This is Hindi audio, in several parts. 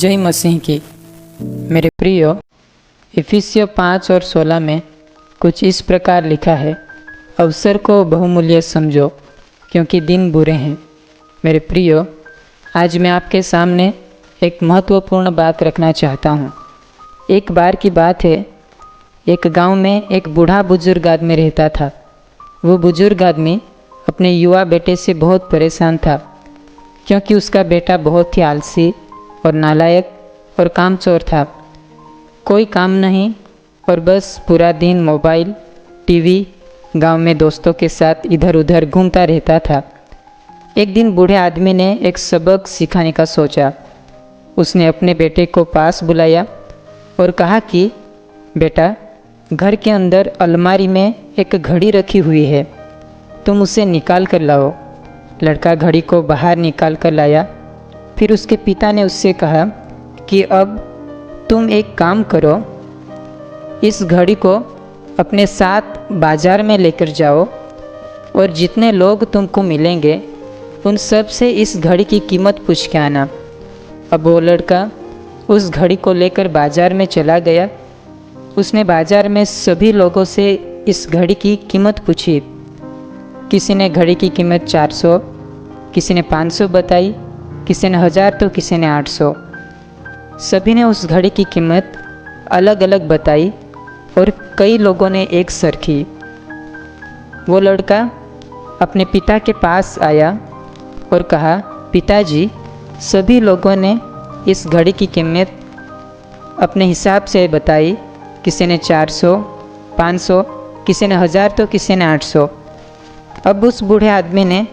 जय मसीह की। मेरे प्रियो, इफिसियों 5 और 16 में कुछ इस प्रकार लिखा है, अवसर को बहुमूल्य समझो क्योंकि दिन बुरे हैं। मेरे प्रियो, आज मैं आपके सामने एक महत्वपूर्ण बात रखना चाहता हूँ। एक बार की बात है, एक गांव में एक बूढ़ा बुजुर्ग आदमी रहता था। वो बुजुर्ग आदमी अपने युवा बेटे से बहुत परेशान था, क्योंकि उसका बेटा बहुत ही आलसी और नालायक और कामचोर था। कोई काम नहीं और बस पूरा दिन मोबाइल, टीवी, गांव में दोस्तों के साथ इधर उधर घूमता रहता था। एक दिन बूढ़े आदमी ने एक सबक सिखाने का सोचा। उसने अपने बेटे को पास बुलाया और कहा कि बेटा, घर के अंदर अलमारी में एक घड़ी रखी हुई है, तुम उसे निकाल कर लाओ। लड़का घड़ी को बाहर निकाल कर लाया। फिर उसके पिता ने उससे कहा कि अब तुम एक काम करो, इस घड़ी को अपने साथ बाज़ार में लेकर जाओ और जितने लोग तुमको मिलेंगे उन सब से इस घड़ी की कीमत पूछ के आना। अब वो लड़का उस घड़ी को लेकर बाज़ार में चला गया। उसने बाज़ार में सभी लोगों से इस घड़ी की कीमत पूछी। किसी ने घड़ी की कीमत 400, किसी ने 500 बताई, किसी ने 1000 तो किसी ने 800। सभी ने उस घड़ी की कीमत अलग अलग बताई और कई लोगों ने एक सरखी। वो लड़का अपने पिता के पास आया और कहा, पिताजी, सभी लोगों ने इस घड़ी की कीमत अपने हिसाब से बताई। किसी ने 400, 500, किसी ने 1000 तो किसी ने 800। अब उस बूढ़े आदमी ने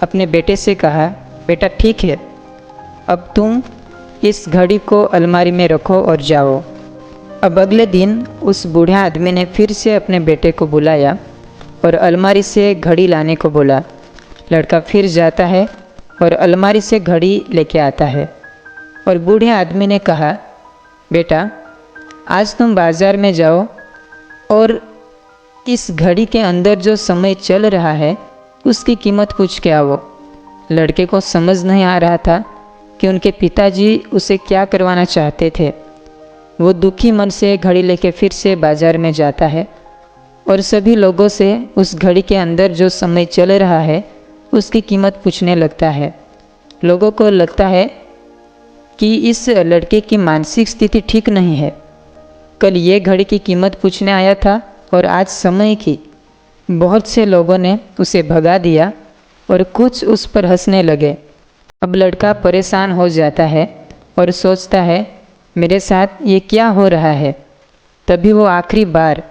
अपने बेटे से कहा, बेटा ठीक है, अब तुम इस घड़ी को अलमारी में रखो और जाओ। अब अगले दिन उस बूढ़े आदमी ने फिर से अपने बेटे को बुलाया और अलमारी से घड़ी लाने को बोला। लड़का फिर जाता है और अलमारी से घड़ी लेके आता है और बूढ़े आदमी ने कहा, बेटा, आज तुम बाज़ार में जाओ और इस घड़ी के अंदर जो समय चल रहा है उसकी कीमत पूछ के आओ। लड़के को समझ नहीं आ रहा था कि उनके पिताजी उसे क्या करवाना चाहते थे। वो दुखी मन से घड़ी लेके फिर से बाज़ार में जाता है और सभी लोगों से उस घड़ी के अंदर जो समय चल रहा है उसकी कीमत पूछने लगता है। लोगों को लगता है कि इस लड़के की मानसिक स्थिति ठीक नहीं है। कल ये घड़ी की कीमत पूछने आया था और आज समय की। बहुत से लोगों ने उसे भगा दिया और कुछ उस पर हंसने लगे। अब लड़का परेशान हो जाता है और सोचता है, मेरे साथ ये क्या हो रहा है। तभी वो आखिरी बार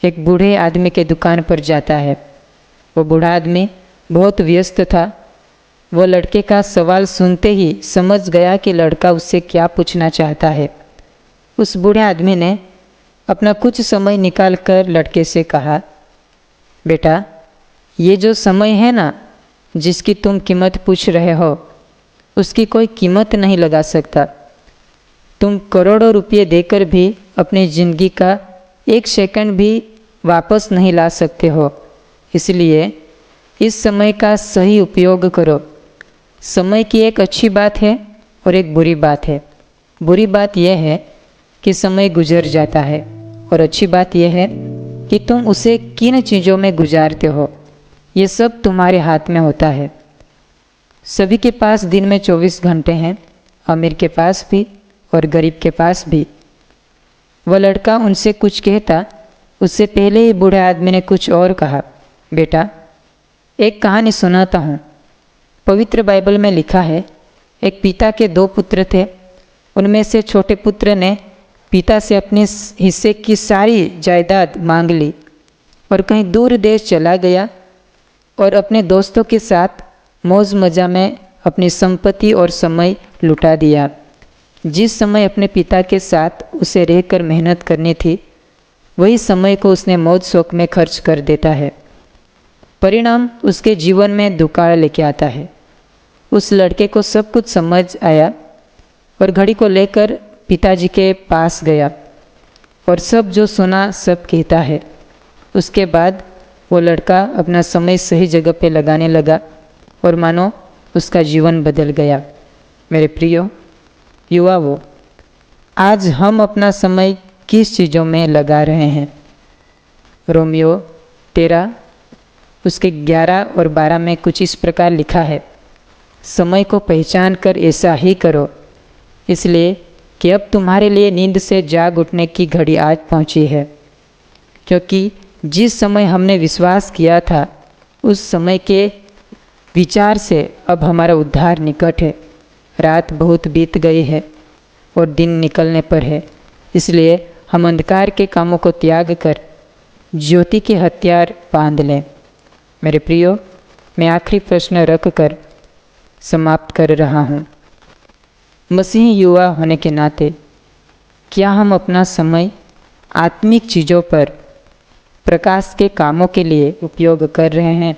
एक बूढ़े आदमी के दुकान पर जाता है। वो बूढ़ा आदमी बहुत व्यस्त था। वो लड़के का सवाल सुनते ही समझ गया कि लड़का उससे क्या पूछना चाहता है। उस बूढ़े आदमी ने अपना कुछ समय निकाल कर लड़के से कहा, बेटा, ये जो समय है ना जिसकी तुम कीमत पूछ रहे हो, उसकी कोई कीमत नहीं लगा सकता। तुम करोड़ों रुपये देकर भी अपनी ज़िंदगी का एक सेकंड भी वापस नहीं ला सकते हो। इसलिए इस समय का सही उपयोग करो। समय की एक अच्छी बात है और एक बुरी बात है। बुरी बात यह है कि समय गुजर जाता है और अच्छी बात यह है कि तुम उसे किन चीज़ों में गुजारते हो, ये सब तुम्हारे हाथ में होता है। सभी के पास दिन में 24 घंटे हैं, अमीर के पास भी और गरीब के पास भी। वह लड़का उनसे कुछ कहता, उससे पहले ही बूढ़े आदमी ने कुछ और कहा, बेटा, एक कहानी सुनाता हूँ। पवित्र बाइबल में लिखा है, एक पिता के 2 पुत्र थे। उनमें से छोटे पुत्र ने पिता से अपने हिस्से की सारी जायदाद मांग ली और कहीं दूर देश चला गया और अपने दोस्तों के साथ मौज मज़ा में अपनी संपत्ति और समय लुटा दिया। जिस समय अपने पिता के साथ उसे रहकर मेहनत करनी थी, वही समय को उसने मौज शौक में खर्च कर देता है। परिणाम उसके जीवन में दुकाळ लेके आता है। उस लड़के को सब कुछ समझ आया और घड़ी को लेकर पिताजी के पास गया और सब जो सुना सब कहता है। उसके बाद वो लड़का अपना समय सही जगह पे लगाने लगा और मानो उसका जीवन बदल गया। मेरे प्रियो, युवाओं, आज हम अपना समय किस चीज़ों में लगा रहे हैं? रोमियो 13 उसके 11 और 12 में कुछ इस प्रकार लिखा है, समय को पहचान कर ऐसा ही करो, इसलिए कि अब तुम्हारे लिए नींद से जाग उठने की घड़ी आज पहुंची है। क्योंकि जिस समय हमने विश्वास किया था, उस समय के विचार से अब हमारा उद्धार निकट है। रात बहुत बीत गई है और दिन निकलने पर है, इसलिए हम अंधकार के कामों को त्याग कर ज्योति के हथियार बांध लें। मेरे प्रियो, मैं आखिरी प्रश्न रख कर समाप्त कर रहा हूँ। मसीही युवा होने के नाते क्या हम अपना समय आत्मिक चीज़ों पर, प्रकाश के कामों के लिए उपयोग कर रहे हैं?